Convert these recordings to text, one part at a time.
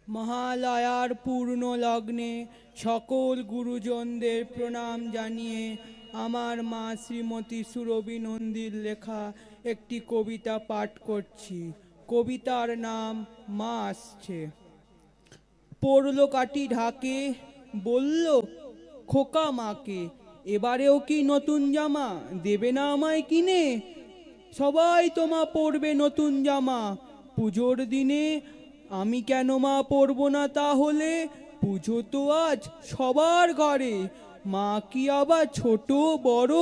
মহালয়ার পূর্ণ লগ্নে সকল গুরুজনদের প্রণাম জানিয়ে আমার মা শ্রীমতী সুরভি নন্দীর লেখা একটি কবিতা পাঠ করছি। কবিতার নাম মা আসছে। পড়ল কাটি ঢাকে, বলল খোকা মাকে, এবারেও কি নতুন জামা দেবে না আমায় কিনে? সবাই তোমা পরবে নতুন জামা, পুজোর দিনে আমি কেন মা পরবো না তাহলে? পুজো তো আজ সবার ঘরে, মা কি আবার ছোট বড়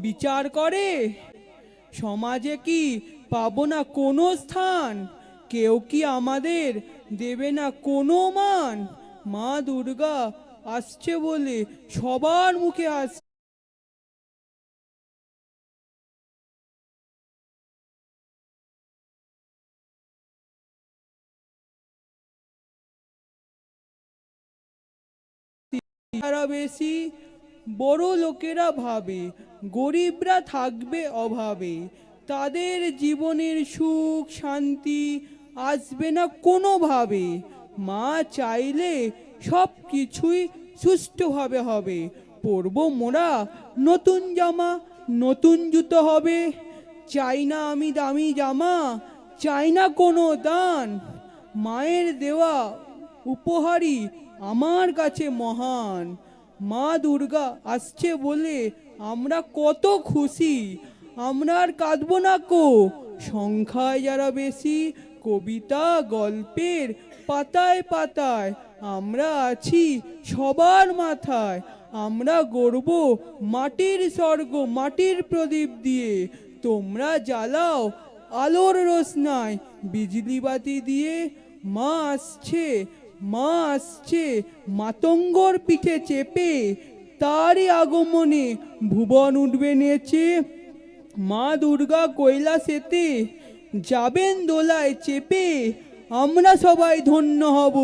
বিচার করে? সমাজে কি পাবো না কোনো স্থান? কেউ কি আমাদের দেবে না কোনো মান? মা দুর্গা আসছে বলে সবার মুখে হাসি। যারা বেশি বড় লোকেরা ভাবে গরিবরা থাকবে অভাবে, তাদের জীবনের সুখ শান্তি আসবে না কোনোভাবে। মা চাইলে সব কিছুই সুষ্ঠুভাবে হবে। পরবো মোরা নতুন জামা, নতুন জুতো হবে। চাই না আমি দামি জামা, চাই না কোনো দান। মায়ের দেওয়া উপহারই আমার কাছে মহান। মা দুর্গা আসছে বলে আমরা কত খুশি, আমরা আর কাঁদবো না কো। সংখ্যায় যারা বেশি, কবিতা গল্পের পাতায় পাতায় আমরা আছি সবার মাথায়। আমরা গড়ব মাটির স্বর্গ মাটির প্রদীপ দিয়ে, তোমরা জ্বালাও আলোর রোশনায় বিজলি বাতি দিয়ে। মা আসছে, মা আসছে মাতঙ্গর পিঠে চেপে, তারই আগমনে ভুবন উঠবে নেচে। মা দুর্গা কৈলাসেতে যাবেন দোলায় চেপে, আমরা সবাই ধন্য হব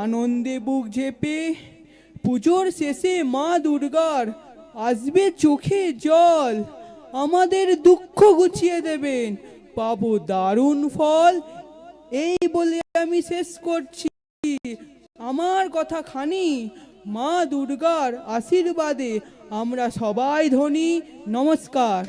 আনন্দে বুক ঝেপে। পুজোর শেষে মা দুর্গার আসবে চোখে জল, আমাদের দুঃখ গুছিয়ে দেবেন, পাবো দারুণ ফল। এই বলে আমি শেষ করছি আমার কথা খানি। মা দুর্গার আশীর্বাদে আমরা সবাই ধনী। নমস্কার।